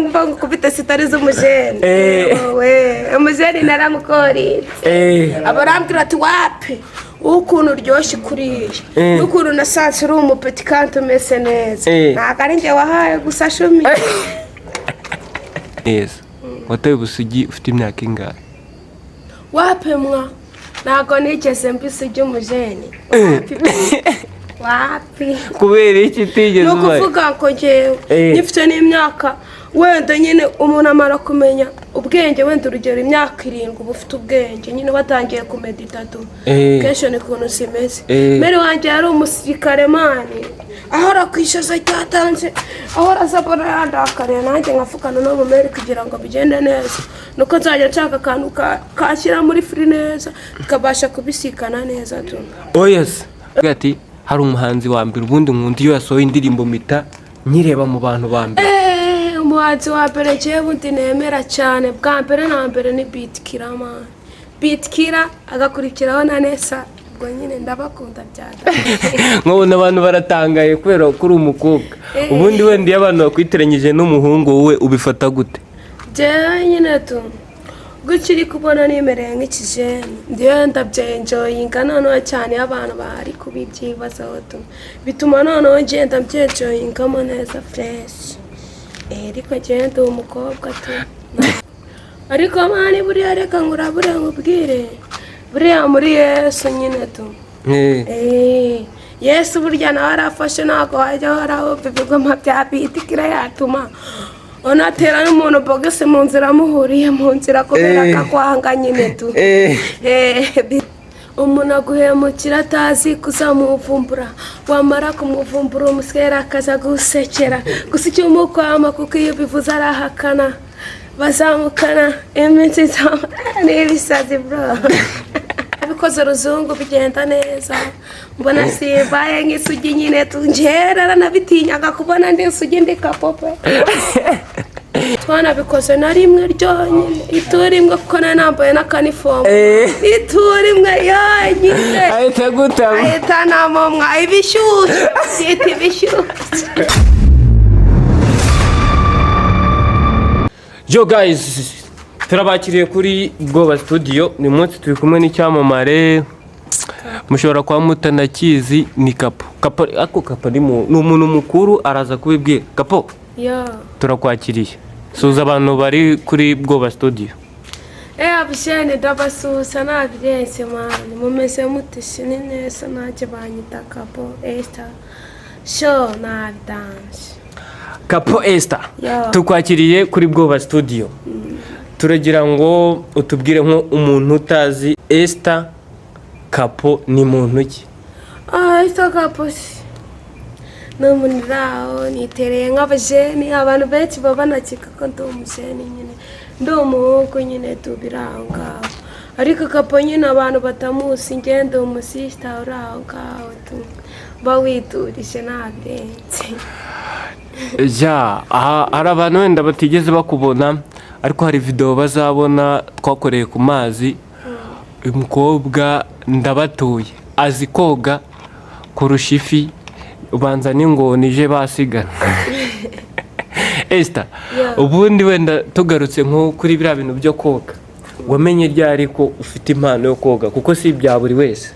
mva ngukubite sitari z'umujene umujene naramukoritse abarambwira ati wapi ukuntu uryoshye kuriye n'ukuntu nasanze uri umupeti kandi umeze neza ntabwo ari njye wahaye gusa shumi neza. Wataye Ubusugi ufite imyaka ingahe? wapimwa ntabwo nigeze mbisugi umujene wapi kubera iki tigeze no kuvuga ko ngewe nifite n'imyaka wenda nyine umuntu amara kumenya ubwenge wenda urugero imyaka 7 uba ufite ubwenge nyine batangiye kumeditatu kenshi ni kuntu simeze mbere wanjye yari umusirikare mani ahora kwishaza cyatanze ahora sabona yandakariye nanjye nkafukana no mu meri kugira ngo bigende neza nuko nzajya nshaka akantu kashyira muri free neza tukabasha kubisikana neza tu. Yes ati hari umuhanzi wa mbere ubundi nkunda iyo yasohoye indirimbo mpita nyireba mu bantu ba mbere. Umuhanzi wa mbere jewe bundi nemera cyane bwa mbere na mbere ni Beatkiller man. Beatkiller agakurikiraho na Nessa ubwo nyine ndabakunda byada. Nkabona abantu baratangaye kubera kuri umukobwa. Ubundi wenda iyo abantu bakwiteranyije n'umuhungu wowe ubifata gute? Je nyine tu gukiri kubona nimereye nk'ikijene ndiyo ndabyenjoyinga noneho cyane abantu bari kubibyibazaho tu bituma noneho ngenda mbyenjoyingamo neza fresh ariko ngenda umukobwa tu ariko mani buriya reka ngurabure nkubwire buriya muri Yesu nyine tu Yesu burya nawe arafashe ntabwo wajya warahubwa ibigoma bya Beatkiller yatuma onatera n'umuntu bogese mu nzira muhuriye mu nzira kubera kakwanga nyine tu umuntu aguhemukira atazi kuzamuvumbura wamara kumuvumbura umuswera akaza gusekera gusa icyo umukwama kuko iyo bivuze arahakana bazamukana iminsi n'ibisazi bro abikoze ruzungu bigenda neza mbona sibaye nk'isugi nyine tungerera nabitinyaga kubona ndi isugi ndi kapope twana bikoze na rimwe ryonyine ituri imwe kuko nambaye n'akanifomu ituri imwe yonyine ahita gutama ahita namomwa ibishyushye byita ibishyushye. Yo guys turabakiriye kuri BWoba Studio ni munsi turi kumwe n'icyamamare mushobora kwa mutanakizi ni Kapo ako Kapo ni umuntu mukuru araza kubibwira Kapo turakwakiriye suza abantu bari kuri BWoba Studio. Abishene ndabasusa nabirense mani mumeze mutishini neza naje banyita Kapo Esther show nabidanje Kapo Esther tukwakiriye kuri BWoba Studio. Turagira ngo utubwire nko umuntu utazi Esther Kapo ni muntu ki? Esther Kapo no muniraho nitereye nk'abajeni abantu benshi baba nakika ko ndi umujeni nyine ndi umuhungu nyine tubiranga ariko Kapo nyine abantu batamusi ngende umusista uranga bawiturije nabirenze. Hari abantu wenda batigeze bakubona ariko hari video bazabona twakoreye ku mazi umukobwa ndabatuye azi koga kurusha ifi ubanza n'ingoni je basigana. Esther ubundi wenda tugarutse nko kuri bira bintu byo koga wamenye ryari ko ufite impano yo koga kuko si bya buri wese?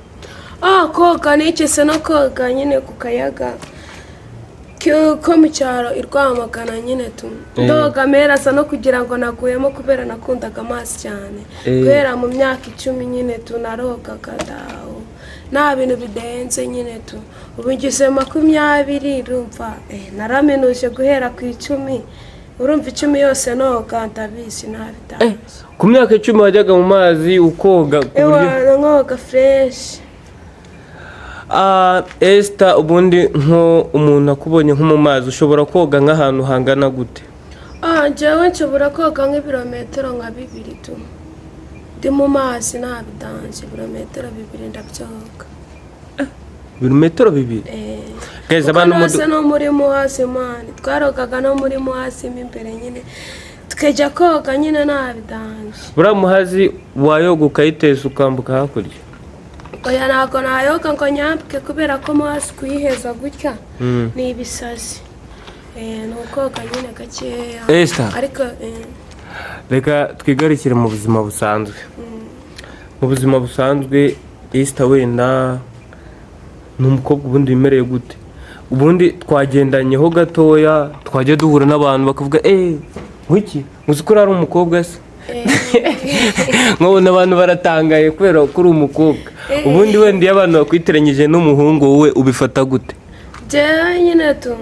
Koga nicese no koga nyine ku kayaga ko mu cyaro irwamagana nyine tu ndoga merasa no kugira ngo naguyemo kubera nakundaga amazi cyane kubera mu myaka 10 nyine tu narogaga dawo nta bintu bidenze nyine tu ubu ngise 20 urumva naramenuje guhera ku 10 urumva 10 yose noga ndabizi ntabitaye ku myaka 10 wajyaga mu mazi ukoga ku buryo nkoga fresh. Esther ubundi nko umuntu akubonye nko mu mazi ushobora koga nk'ahantu hangana gute? Njyewe nshobora koga nk'ibirometero nka 2 tu ndi mu mazi ntabidanje ibirometero 2 ndabyoga. Ibirometero 2? Guys abantu no muri muhazi mani twarogaga no muri muhazi imbere nyine tukajya koga nyine ntabidanje. Bura muhazi wayoga ukayiteza ukambuka hakurya? Oya nako nayoga ngo nyambike kubera ko muhazi kuyiheza gutya ni ibisazi nuko kanyine gakeya Esther ariko reka twigarukire mu buzima busanzwe. Mu buzima busanzwe Esther wenda n'umukobwa ubundi bimereye gute? Ubundi twagendanyeho gatoya twajya duhura n'abantu bakavuga wiki uzi ko ari umukobwa se? Nkabona abantu baratangaye kubera ko uri umukobwa. Ubundi wenda iyo abantu bakwiteranyije n'umuhungu wowe ubifata gute? nyine tu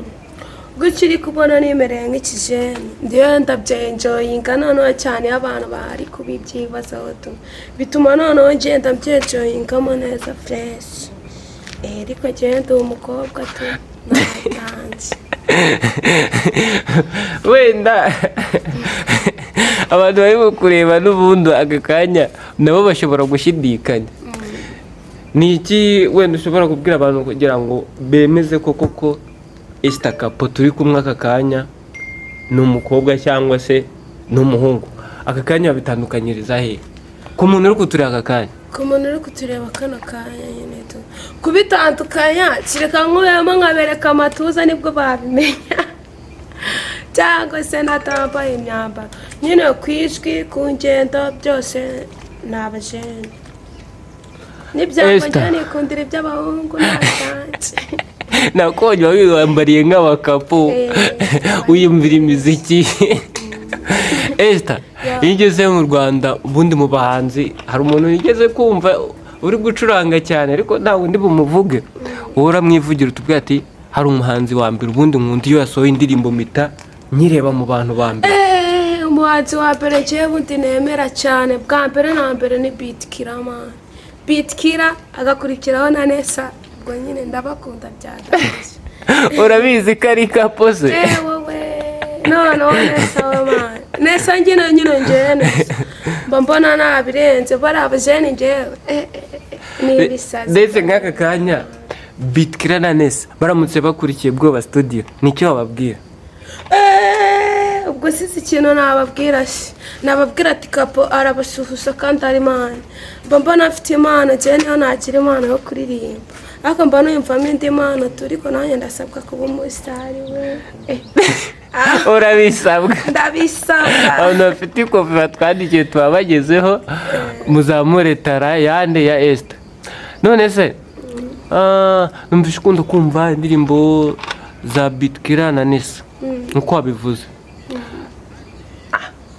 gutyo uri kubona nimereye nk'ikijene ndiyo ndabyenjoyinga noneho cyane abantu bari kubibyibazaho tu bituma noneho ngenda mbyenjoyingamo neza fresh. Ariko ngenda umukobwa tu ntatanze wenda abantu bari kureba n'ubundi aka kanya nabo bashobora gushidikanya. Ni iki wenda ushobora kubwira abantu kugira ngo bemeze koko Esther Kapo turi kumwe aka kanya ni umukobwa cyangwa se ni umuhungu? Aka kanya bitandukanyiriza he ku muntu uri kutureba aka kanya? Ku muntu uri kutureba kano kanya nyine tu kubitandukanya kireka nkuyemo nkabereka amatuza nibwo babimenya cyangwa se natambaye imyambaro nyine kwijwi ku ngendo byose ni abajene n'ibyakongera nikundira iby'abahungu ntatanze. Nakonye wambariye nk'abakapo wiyumvira imiziki. Esther iyo ugeze mu Rwanda ubundi mu bahanzi hari umuntu yigeze kumva uri gucuranga cyane ariko nta wundi bumuvuge wowe uramwivugira utubwira ati hari umuhanzi wa mbere ubundi nkunda iyo yasohoye indirimbo mpita nyireba mu bantu ba mbere? Umuhanzi wa mbere jewe bundi nemera cyane bwa mbere na mbere ni Beatkiller agakurikiraho na Nessa. Ubwo nyine ndabakunda byadanje. Urabizi ko ari Kapo se? Wowe no Nessa man Nessa nyine njene mbona nabirenze bari abajene njyewe ni ibisazi. Ndetse nk'aka kanya Beatkiller na Nessa baramutse bakurikiye BWoba Studio nicyo bababwira? Ubwo sisi ikintu nababwira ati Kapo arabasuhuza kandi ari Imana. Mbona afite Imana je niyo nagira Imana yo kuririmba ariko mbona yumvamo indi Imana turiko nanjye ndasabwa kuba umusitari we. Urabisabwa? Ndabisabwa. Abantu bafite ikofi batwandikiye tubabagezeho muzamure tara yande ya Esther. None se numvise ukunda kumva indirimbo za Beatkiller na Nessa uko wabivuze.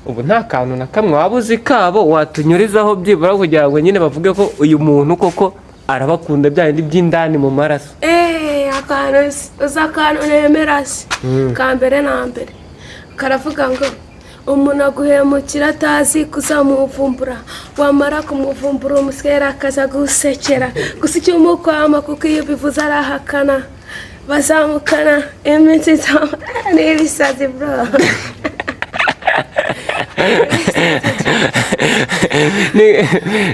Ubu nta kantu na kamwe waba uzi kabo watunyurizaho byibura kugira ngo nyine bavuge ko uyu muntu koko arabakunda byandi by'indani mu maraso? akantu nemera se ka mbere na mbere karavuga ngo umuntu aguhemukira atazi kuzamuvumbura wamara kumuvumbura umuswera akaza gusekera gusa icyo umukwama kuko iyo bivuze arahakana bazamukana iminsi n'ibisazi bro.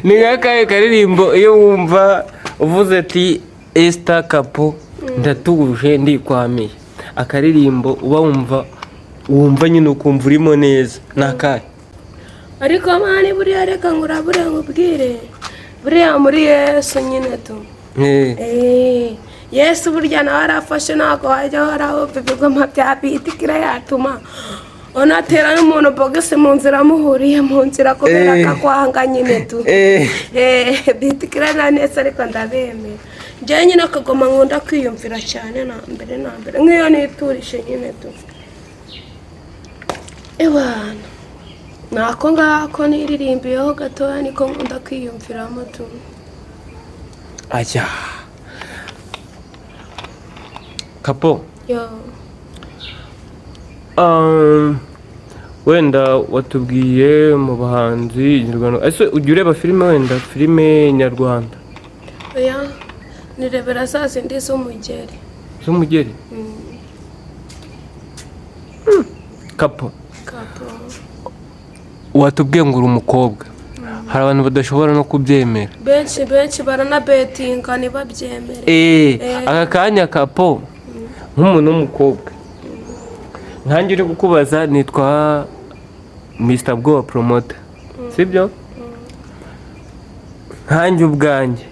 Ni nk'akahe karirimbo iyo wumva uvuze ati Esther Kapo ndatuje ndikwamiye, akaririmbo uba wumva nyine ukumva urimo neza n'akahe? Ariko mani buriya reka ngurabure nkubwire buriya muri Yesu nyine tu Yesu burya nawe arafashe ntabwo wajya waraho ibigoma bya Beatkiller yatuma onatera n'umuntu bogese mu nzira muhuriye mu nzira kubera kakwanga nyine tu Beatkiller na Nessa ariko ndabemera je nyine akagoma nkunda kwiyumvira cyane na mbere nk'iyo niturishe nyine tu ewana nako ngako niririmbiyeho gatoya niko nkunda kwiyumviramo tu. Ajya Kapo wenda watubwiye mu bahanzi nyarwanda ese ujya ureba filime wenda filime nyarwanda? Oya nirebera za zindi z'umugeri. Kapo watubwiye ngo uri umukobwa hari abantu badashobora no kubyemera benshi baranabetinga ntibabyemere. Aka kanya Kapo nk'umuntu w'umukobwa nkanjye uri kukubaza nitwa Mr. BWoba Promoter sibyo? Nkanjye ubwanjye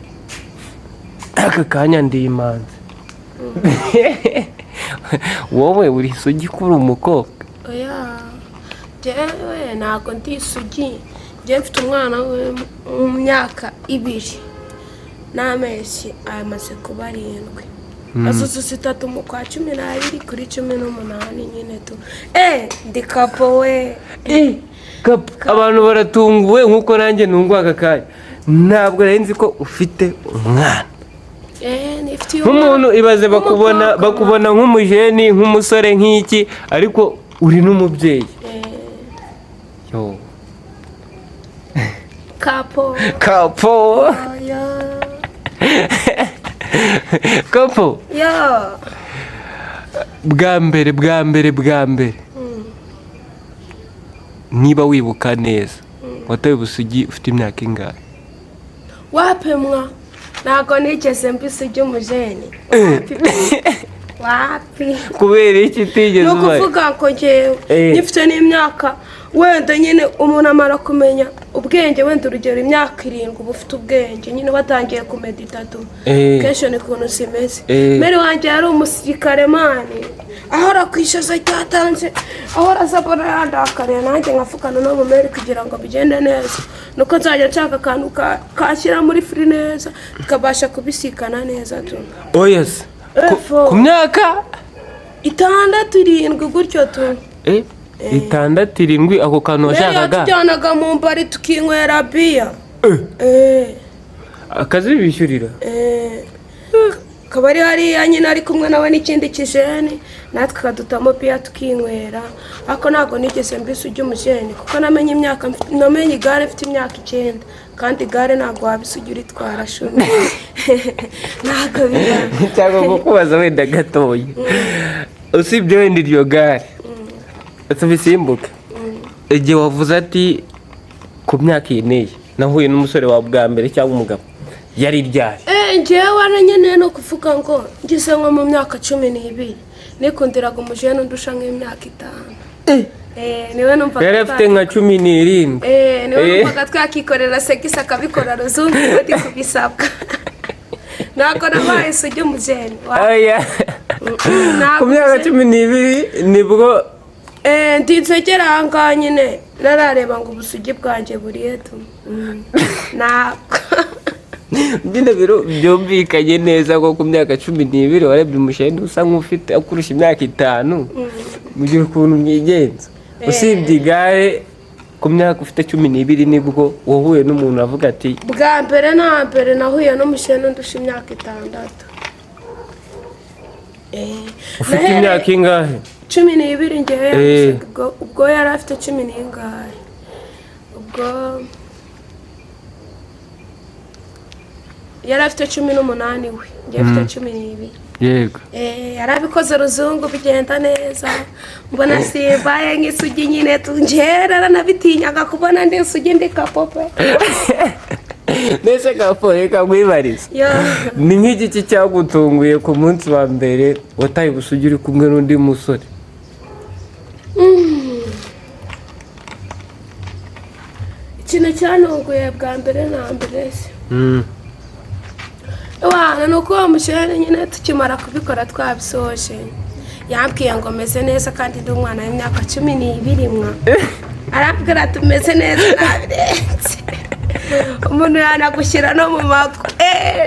aka kanya ndi imanzi wowe uri isugi kuri umukobwa? oya jewe ntabwo ndi isugi, njye mfite umwana mu myaka 2 n'amezi amaze kuba 7, asususa 3 mu kwa 12 kuri 18 nyine tu ndi kapo we. Abantu baratunguwe nkuko nanjye nungwa aka kanya, ntabwo nari nzi ko ufite umwana. Nifitiye nk'umuntu ibaze bakubona nk'umujeni, nk'umusore nk'iki, ariko uri n'umubyeyi. Yo kapo kapo yo bwa mbere niba wibuka neza wataye Ubusugi ufite imyaka ingahe? wapimwa ntabwo nigeze Ubusugi Umujene. wapi kubera iki utigeze no kuvuga ko njyewe nyifite n'imyaka wenda nyine umuntu amara kumenya ubwenge, wenda urugero imyaka 7 uba ufite ubwenge nyine batangiye kumeditatu kenshi ni kuntu simeze. Mbere wanjye yari umusirikare mani, ahora kwishaza cyatanze, ahora sabona yandakariye, nanjye nkafukana no mu meri kugira ngo bigende neza, nuko nzajya nshaka akantu kashyira muri firi neza tukabasha kubisikana neza tu. Yes. Ku myaka 6-7 gutyo tu. 6-7 ako kantu washakaga? Tujyanaga mu mbari tukinywera biya. Akazi bishyurira? Kabari hariya nyine ari kumwe nawe n'ikindi kijeni, natwe kadutamo biya tukinywera. Ako ntabwo nigeze Ubusugi Umujene kuko namenye imyaka, namenye igare mfite imyaka 9, kandi igare ntabwo wabisugi uritwara shumi. Ntabwo biba cyangwa kukubaza wenda gatoya, usibye wenda iryo gare tubisimbuke, igihe wavuze ati ku myaka 4 nahuye n'umusore wa bwa mbere cyangwa umugabo, yari ryari? Njyewe nyine no kuvuga ngo ngeze nko mu myaka 12 nikundiraga umujene undusha nk'imyaka 5. Niwe numva yari afite nka 17. Niwe numva twakikorera sekisa akabikora ruzungu bati kubisabwa. Ntabwo nabaye Ubusugi Umujene. Ku myaka 12 nibwo ndinzegera ahangaha nyine narareba ngo ubusugi bwanjye buriye tu. Ntabwo nyine biro byumvikanye neza ko ku myaka 12 warebye umusheni usa nk'ufite akurusha imyaka 5, mugihe ukuntu mwigenza. Usibye igare ku myaka ufite 12 nibwo wahuye n'umuntu avuga ati bwa mbere nahuye n'umusheni undusha imyaka 6. ufite imyaka ingahe? 12 ngewe ubwo yari afite 10 n'ingahe, ubwo yari afite 18 we, ngewe afite 12. Yego. Yarabikoze ruzungu bigenda neza, mbona simbaye nk'isugi nyine tunjera nabitinyaga kubona ndi isugi ndi kapope. Nese kapo reka mwibariza, ni nk'igiki cyagutunguye ku munsi wa mbere wataye Ubusugi uri kumwe n'undi musore? Ikintu cyantunguye bwa mbere na mbere se nuko uwo mushene nyine tukimara kubikora twabisoje, yambwiye ngo meze neza kandi ndi umwana w'imyaka 12 arambwira tumeze neza nabirenze. Umuntu yanagushyira no mu mago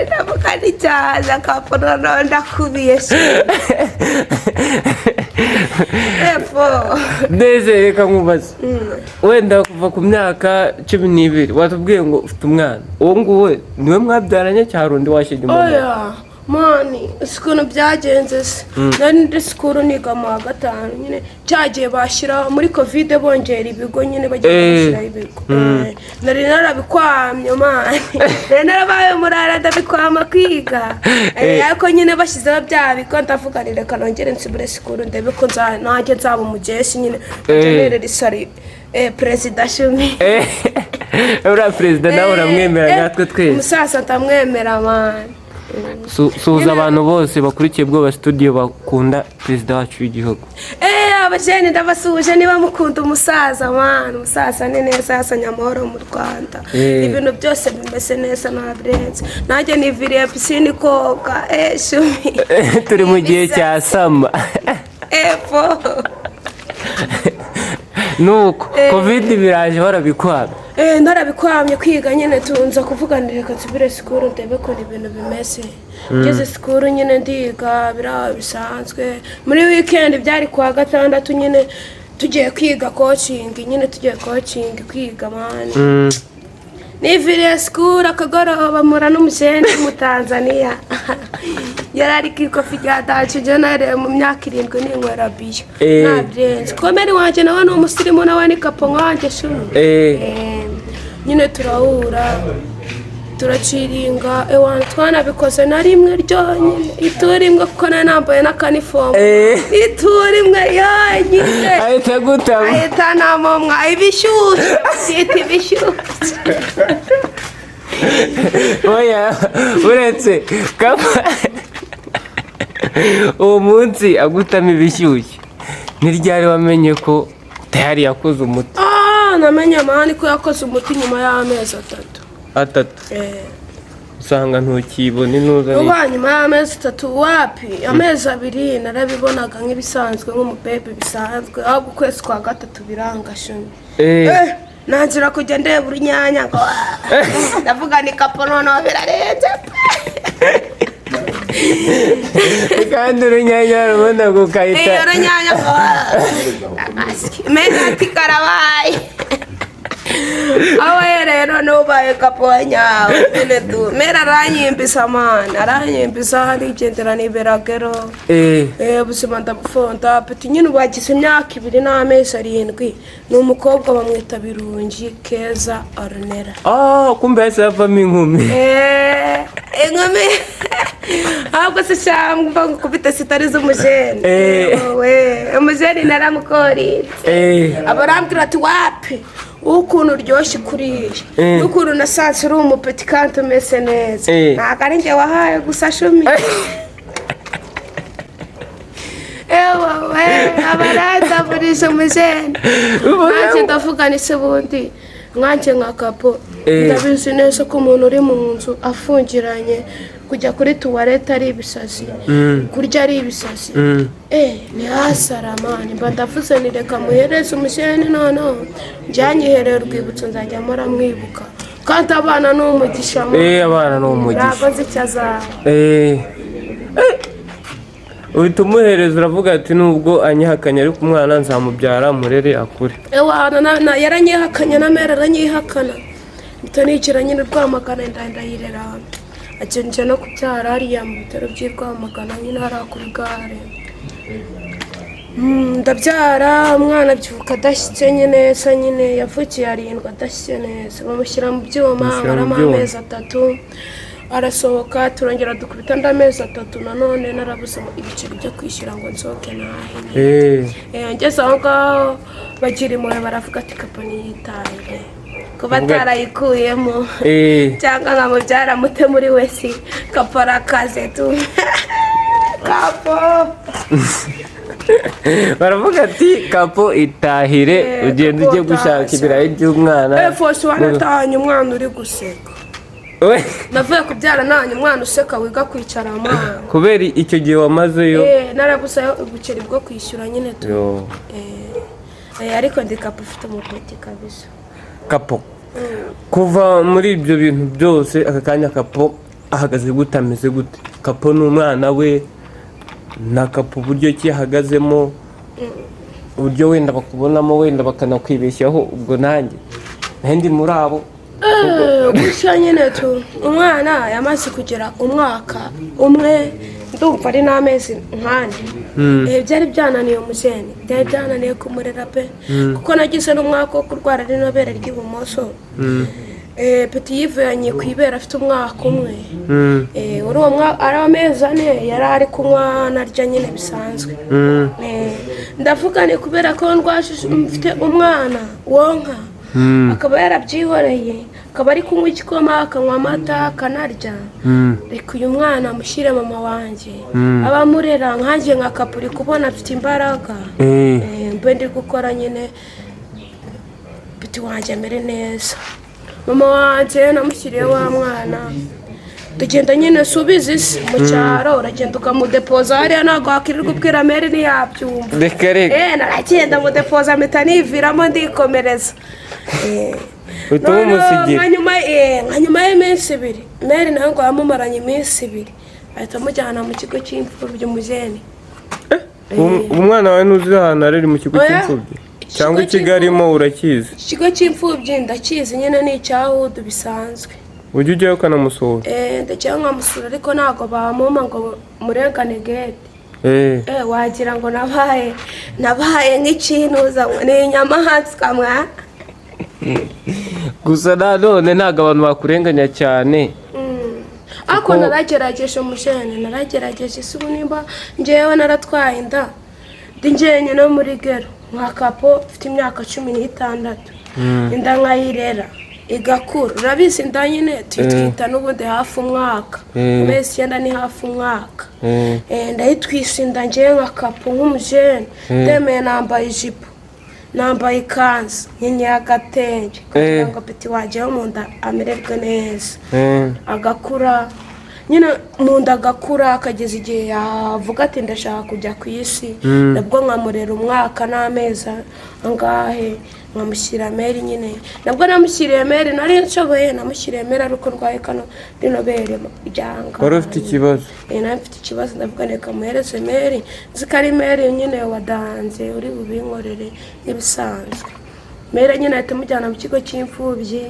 ndavuga ni cyaza akapona ndakubiye Neze reka nkubaze, wenda kuva ku myaka 12 watubwiye ngo ufite umwana, uwo nguwe niwe mwabyaranye cyangwa undi washyingiye mu mwana? Mani ukuntu byagenze se, nari ndi sikuru niga mu wa 5 nyine, cyagiye bashyira muri covid bongera ibigo nyine bagiye gushyira ibigo. Nari narabikwamye mani, nari narabaye murara ndabikwama kwiga, ariko nyine bashyizeho bya bigo ndavuga ni reka nongere nsubire sikuru ndebe ko nanjye nzaba umugesi nyine generere risari perezida Shumi. Ura perezida nawe uramwemera natwe twese? Umusasa ndamwemera mani. suhuza abantu bose bakurikiye BWoba Studio bakunda perezida wacu w'igihugu. Abajene ndabasuhuje niba mukunda umusaza mwana, umusaza ni neza yasanye amahoro mu Rwanda, ibintu byose bimeze neza nabrenze, nanjye niviriye pisine koga shumi turi mu gihe cya sama nuko covid biraje barabikwara ndarabikwamye kwiga nyine tunza kuvuganira reka tubire sikuru ndebe ko ibintu bimeze ngeze sikuru nyine ndiga biraho bisanzwe. Muri weekend byari kwa gatandatu nyine tugiye kwiga coaching, nyine tugiye coaching kwiga mani niviriye sikuru akagoroba mura n'umujene mu Tanzania yarari kikofi ryadaje jenere mu myaka 7 n'inkwera biyo nabyenze komeri wanje nawe no umusirimu nawe ni kapo nkanje shumi nyine turahura turaciringa ewana twanabikoze na rimwe ryonyine iturimwe kuko nambaye n'akanifomu iturimwe yonyine ahita gutama ahita namomwa ibishyushye sita ibishyushye oya uretse uwo munsi agutama ibishyushye ntiryari wamenye ko tayari yakoze umuti? namenye mani ko yakoze umuti nyuma y'amezi 3 usanga ntukibone nuza nyuma y'amezi 3 wapi amezi 2 narabibonaga nk'ibisanzwe nk'umubebe bisanzwe ahubwo ukwezi kwa 3 biranga shumi nanzira kujya ndeba urunyanya ngo ndavuga ni kapo noneho birarenze kandi urunyanya rubona gukayita urunyanya ngo meza ati karabaye awe rero nubaye kapo nyawe nyine tu mera aranyimbisa mani aranyimbisa harigendera niberagero ubuzima ndabufonda peti nyine bagize imyaka 2 n'amezi 7 ni umukobwa bamwita Birungi Keza Ornera. Kumbe yase avamo inkumi inkumi ahubwo se cyangwa kubita sitari z'umujene umujene naramukoretse abarambwira ati wapi ukuntu uryoshye kuriye ukuntu nasanze uri umupeti kandi umeze neza ntabwo ari njye wahaye gusa shumi abaraza burisha umujene nanjye ndavuganise bundi mwanjye nka kapo ndabizi neza ko umuntu uri mu nzu afungiranye kujya kuri tuwarete ari ibisazi kurya ari ibisazi ni hasaramani mba ndavuze ni reka muhereze umujene noneho njyanyiherera urwibutso nzajya mpora mwibuka kandi abana ni umugisha abana ni umugisha ntabwo nzi icyo azaba uhita umuhereza uravuga ati nubwo anyihakanye ariko umwana nzamubyara murere akure yaranyihakanye na mera aranyihakana mpita nigira nyine Rwamagana ndayirera agenje no kubyara hariya mu bitaro by'i Rwamagana nyine hariya kuri gare ndabyara umwana abyuka adashyitse neza nyine yavukiye 7 adashyitse neza bamushyira mu byuma arama amezi 3 arasohoka turongera dukubita amezi 3 nanone narabuze ibiciro byo kwishyura ngo nsohoke nahe ngeze aho ngaho bagira impuhwe baravuga ati kapo niyitaye kuba atarayikuyemo cyangwa nkamubyara mute muri wese kapo arakaze tu kapo baravuga ati kapo itahire ugenda ujye gushaka ibirayi by'umwana fose wanatahanye umwana uri guseka navuye kubyara nanye umwana useka wiga kwicara amana kubera icyo gihe wamazeyo narabuze ubuceri bwo kwishyura nyine tu ariko ndi kapo ufite umupeti kabisa kapo kuva muri ibyo bintu byose aka kanya kapo ahagaze gute ameze gute kapo n'umwana we na kapo uburyo ki ahagazemo uburyo wenda bakubonamo wenda bakanakwibeshyaho ubwo nanjye ndi muri abo gusa nyine tu umwana yamaze kugira umwaka umwe ndumva ari n'amezi nk'ane byari byananiye umujene byari byananiye kumurera pe kuko nagize n'umwaka wo kurwara n'inobere ry'ibumoso peti yivanye ku ibera afite umwaka umwe uri uwo mwaka ari amezi 4 yari ari kunywa narya nyine bisanzwe ndavuga ni kubera ko ndwashije mfite umwana wonka akaba yarabyihoreye akaba ari kunywa igikoma akanywa amata akanarya reka uyu mwana amushyire mama wanjye abamurera nkanjye nka kapuri kubona afite imbaraga mbe ndi gukora nyine biti wanjye amere neza mama wanjye namushyiriye wa mwana tugenda nyine subiza isi mu cyaro uragenda ukamudepoza hariya ntabwo wakirirwa ubwira meri ntiyabyumva reka naragenda mudepoza mpita niviramo ndikomereza utuma umusigira nka nyuma y'iminsi ibiri meri nawe ngo yamumaranye iminsi ibiri ahita amujyana mu kigo cy'imfubyi Umujene. Umwana wawe ntuzi ahantu areri mu kigo cy'imfubyi cyangwa i Kigali mo urakizi? Ikigo cy'imfubyi ndakizi nyine ni icyahudu bisanzwe. Ujya ujyayo ukanamusura? Ndajyayo nkamusura ariko ntabwo bamuma ngo murengane gete. Wagira ngo nabaye nk'ikintuza ni inyamaswa mwa. Gusa nanone ntabwo abantu bakurenganya cyane. Ako naragerageje Umujene, naragerageje isubu nimba ngewe naratwaye inda. Ndi ngenye no muri gero nka kapo mfite imyaka 16. Inda nkayirera igakura. Urabizi inda nyine twita n'ubundi hafi umwaka. Amezi 9 ni hafi umwaka. Ndayitwisa inda ngewe nka kapo nk'Umujene. Ndemeye nambaye ijipo. Nambaye ikanzu nyenyeye agatenge kugira ngo peti waje mu nda amererwe neza. Agakura nyine mu nda agakura akageza igihe yavuga ati ndashaka kujya ku isi. Nabwo nkamurera umwaka n'amezi angahe nkamushyira meri nyine. Nabwo namushyiriye meri nari nshoboye namushyiriye meri ariko ndwaye kano dinobere byanga. Wari ufite ikibazo? Nari mfite ikibazo ndavuga neka muhereze meri zikari meri nyine wadanze uri bubinkorere ibisanzwe. Meri nyine atamujyana mu kigo cy'imfubyi.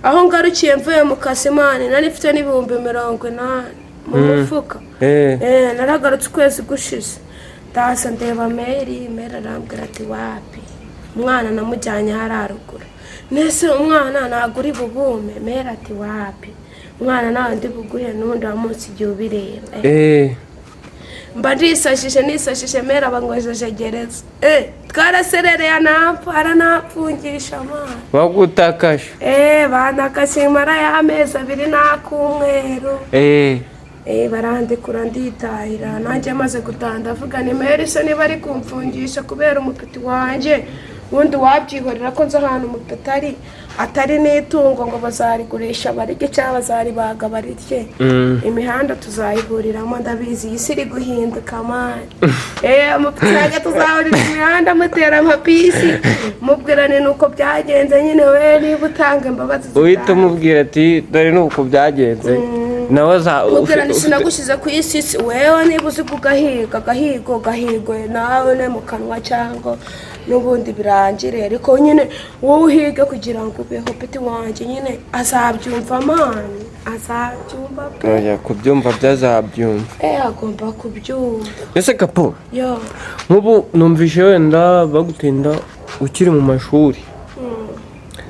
Aho ngarukiye mvuye mu Kasimani nari mfite n'ibihumbi 80 mu mufuka. Naragarutse ukwezi gushize. Ndasa ndeba meri arambwira ati wapi umwana namujyanye hararugura. Nese umwana naguri bubume meri ati wapi umwana nawe ndi buguhe n'undi wa munsi igihe ubireba. Mba nisashije meri abangwejeje gereza. Twaraserereye aranapfungisha amana. Bagutakaje? Banakashe mara y'amezi 2 n'akumweru. Barandikura nditahira nanjye maze gutanda avuga ni meri se niba ari kumfungisha kubera umupeti wanjye wundi wabyihorera ko nza ahantu umupeti atari n'itungo ngo bazarigurisha barige cyangwa bazaribaga barirye. Imihanda tuzayihuriramo ndabizi isi iri guhinduka mani. Umupeti tuzahurira imihanda mutera amapisi mubwirane nuko byagenze nyine we niba utanga imbabazi uhita umubwira ati dore nuko byagenze nawe mubwirane sinagushize ku isi wewe niba uzi gahigwe nawe ne mu kanwa cyangwa n'ubundi birangire ariko nyine wowe uhige kugira ngo ubeho peti wanjye nyine azabyumva mani azabyumva kubyumva byazabyumva agomba kubyumva. Ese kapo nk'ubu numvishe wenda bagutinda ukiri mu mashuri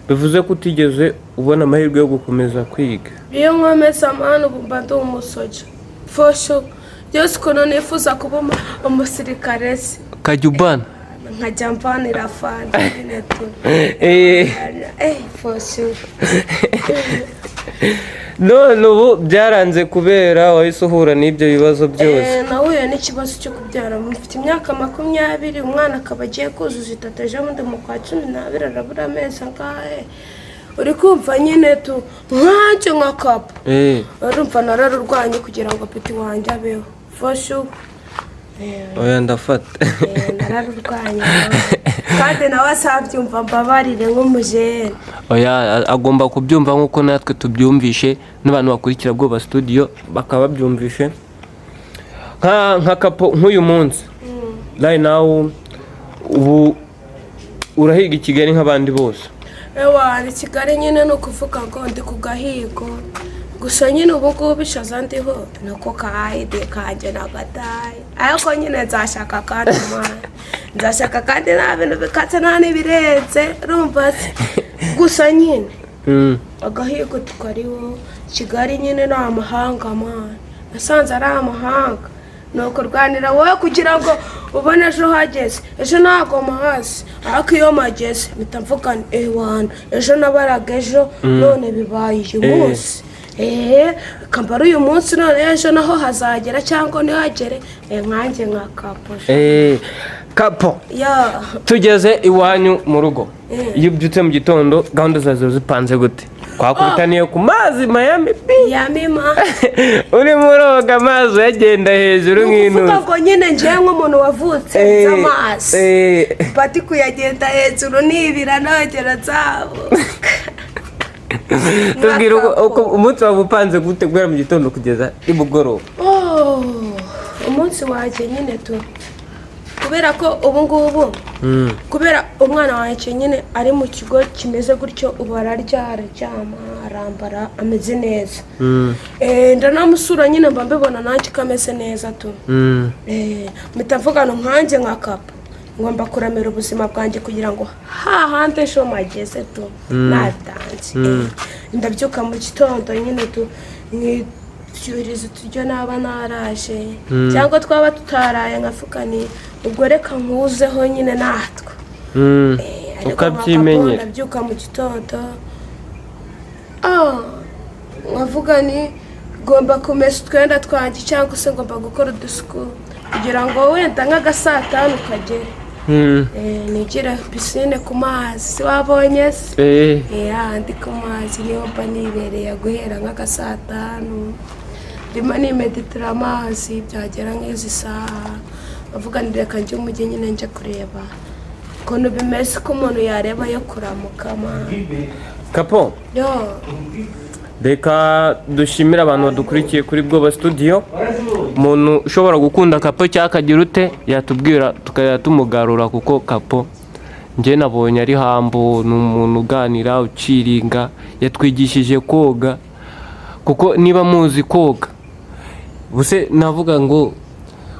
bivuze ko utigeze ubona amahirwe yo gukomeza kwiga? Iyo nkomeza amahano ubu mba ndi umusoja fosho byose ukuntu nifuza kuba umusirikare se ukajya ubana nkajya mvanira fani nyine tu fosho. None ubu byaranze kubera wahise uhura n'ibyo bibazo byose? Nahuye n'ikibazo cyo kubyara mfite imyaka 20 umwana akaba agiye kuzuza 3 ejo bundi mu kwa 12 arabura amezi angahe. Uri kumva nyine tu nkacyo nka kapo urumva nararurwanye kugira ngo peti wanjye abeho fosho. Oya ndafata nararurwanye kandi nawe asabyumva mbabarire nk'Umujene. Oya agomba kubyumva nk'uko natwe tubyumvishe n'abantu bakurikira BWoba Studio bakaba babyumvishe nka kapo nk'uyu munsi. Right now ubu urahiga i Kigali nk'abandi bose? Ni Kigali nyine no kuvuga ngo ndi ku gahigo gusa nyine ubu ngubu bishaza ndiho nuko kaide kanje nagataye ariko nyine nzashaka kandi nzashaka kandi nta bintu bikatse nta n'ibirenze urumva gusa nyine agahigo tukariho. Kigali nyine ni amahanga mani nasanze ari amahanga ni ukurwanira wowe kugira ngo ubone ejo hageze. Ejo ntabwo mahazi ariko iyo mageze mpita mvuga wana ejo nabaraga ejo none bibaye uyu munsi. Kambara uyu munsi none ejo naho hazagera cyangwa ntihagere nkanjye nka kapo. Kapo tugeze iwanyu mu rugo iyo ubyutse mu gitondo gahunda zazo zipanze gute? Twakubitaniye ku mazi Miami yamima uri muroga amazi yagenda hejuru nk'intu uvuga ngo nyine ngiye nk'umuntu wavutse z'amazi pati kuyagenda hejuru nibira nogera zabo. Tubwira uko umunsi wawe upanze gute guhera mu gitondo kugeza nimugoroba? Umunsi waje nyine tu kubera ko ubu ngubu kubera umwana wanjye nyine ari mu kigo kimeze gutyo ubu araryama arambara ameze neza. Ndanamusura nyine mba mbibona nanjye ko ameze neza tu. Mpita mvuga ngo nkanjye nka kapo ngomba kuramira ubuzima bwanjye kugira ngo hahande ejo mageze tu natanze. Ndabyuka mu gitondo nyine tu cyuriza uturyo naba naraje cyangwa twaba tutaraye nkafukani ubwo reka nkuzeho nyine natwe ukabyimenyera. Ndabyuka mu gitondo nkavuga ni ngomba kumesa utwenda twanjye cyangwa se ngomba gukora udusuku kugira ngo wenda nk'agasatanu kagere. Nigira pisine ku mazi wabonye se? Ndi ku mazi niyo mba nibereye guhera nk'agasatanu ndimo nimeditira amazi byagera nk'izi saha bavuga ni reka njye umujyi nyine nje kureba ukuntu bimeze ko umuntu yareba yo kuramuka. Kapo reka dushimira abantu badukurikiye kuri BWoba Studio. Umuntu ushobora gukunda Kapo cyangwa akagira ute yatubwira tukajya tumugarura kuko Kapo njye nabonye ari hambo, ni umuntu uganira uciringa, yatwigishije koga kuko niba muzi koga buse navuga ngo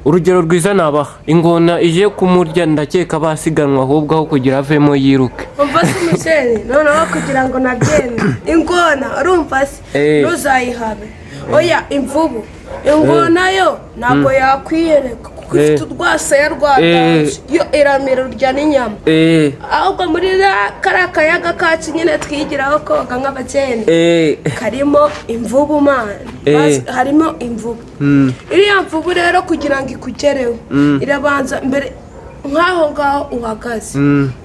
urugero rwiza nabaha ingona ije kumurya ndakeka basiganwa ahubwo aho kugira avemo yiruke. Umva se Umujene noneho kugira ngo nabyene ingona urumva se ntuzayihabe. Oya imvubu ingona yo ntabwo yakwiyereka kuko ifite urwasaya rwadaje yo iramira urya n'inyama. Ahubwo muri kariya kayaga kacu nyine twigiraho koga nk'abageni karimo imvubu harimo imvubu. Iriya mvubu rero kugira ngo ikugereho irabanza mbere nk'aho ngaho uhagaze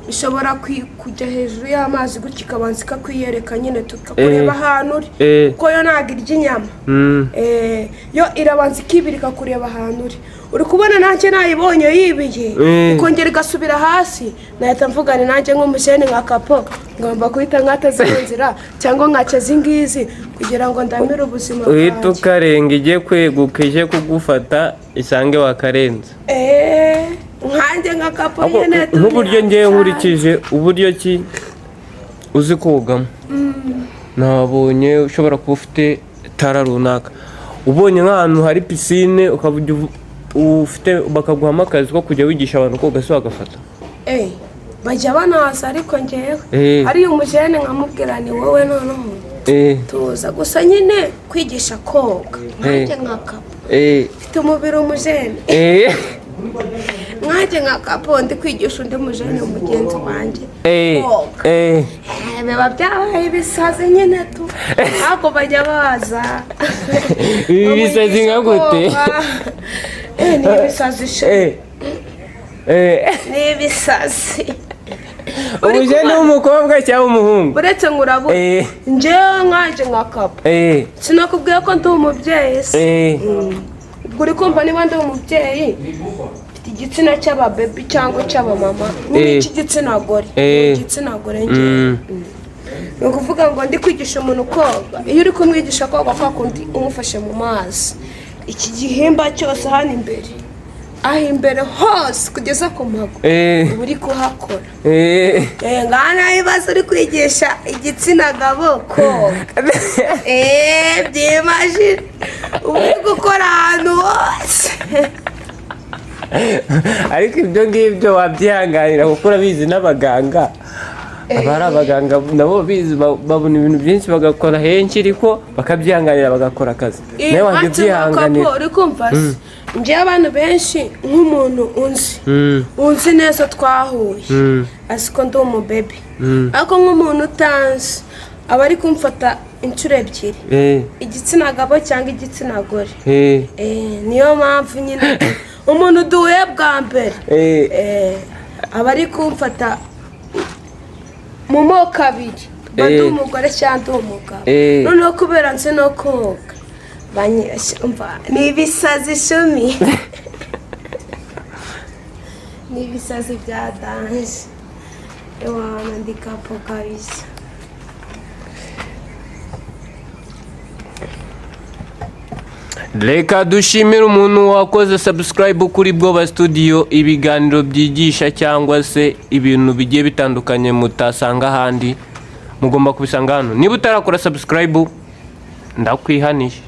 bishobora kujya hejuru y'amazi gutya ikabanza ikakwiyereka nyine tukakureba ahantu uri kuko yo ntabwo irya inyama. Yo irabanza ikibirika kureba ahantu uri kubona nanjye nayibonye yibiye ikongera igasubira hasi. Nahita mvugane nanjye nk'Umujene nka Kapo ngomba guhita nkatazira cyangwa nkacaza ingizi kugira ngo ndamire ubuzima bwanjye. Uhita ukarenga ijye kweguka ije kugufata isange wakarenza. Nkanjye nka Kapo nyine nk'uburyo ngiye nkurikije uburyo ki uzi kogamo. Nabonye ushobora kuba ufite tara runaka ubonye nk'ahantu hari pisine ukaba ufite bakaguhamo akazi ko kujya wigisha abantu koga se wagafata. Bajya banaza ariko ngewe ari Umujene nkamubwira ni wowe noneho tuza gusa nyine kwigisha koga nkanjye nka Kapo mfite umubiri Umujene nkanjye nka Kapo ndi kwigisha undi Mujene umugenzi wanjye koga. Biba byabaye ibisazi nyine tu ntabwo bajya baza. Ibisazi nka gute? Ni ibisazi ni ibisazi. Umujene w'umukobwa cyangwa umuhungu? Uretse ngo urabona njyewe nkanjye nka Kapo sinakubwiye ko ndi umubyeyi se. Ubwo uri kumva niba ndi umubyeyi mfite igitsina cy'ababebi cyangwa cy'abamama n'iki gitsina gore. Igitsina gore njyewe ni ukuvuga ngo ndi kwigisha umuntu koga. Iyo uri kumwigisha koga kwa kundi umufashe mu mazi iki gihimba cyose hano imbere aho imbere hose kugeza ku mago uri kuhakora. Ngana ibibazo uri kwigisha igitsina gabo koga byimajine uri gukora ahantu hose. Ariko ibyo ngibyo wabyihanganira kuko urabizi n'abaganga aba ari abaganga nabo bizi babona ibintu byinshi bagakora henshi ariko bakabyihanganira bagakora akazi. Nawe wajya ubyihanganira. Uri kumva njye abantu benshi nk'umuntu unzi neza twahuye asiko ndi umubebe ariko nk'umuntu utanzi aba ari kumfata inshuro ebyiri igitsina gabo cyangwa igitsina gore niyo mpamvu nyine umuntu duhuye bwa mbere aba ari kumfata mu moko abiri ndi umugore cyangwa ndi umugabo noneho kubera nzi no koga ni ibisazi icumi ni ibisazi bya danje ewana ndi kapo kabisa. Reka dushimire umuntu wakoze subscribe kuri BWoba Studio, ibiganiro byigisha cyangwa se ibintu bigiye bitandukanye mutasanga ahandi mugomba kubisanga hano. Niba utarakora subscribe ndakwihanisha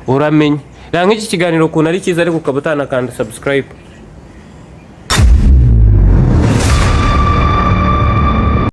uramenye nk'iki kiganiro kuntu ari cyiza ariko ukaba utanakanda subscribe.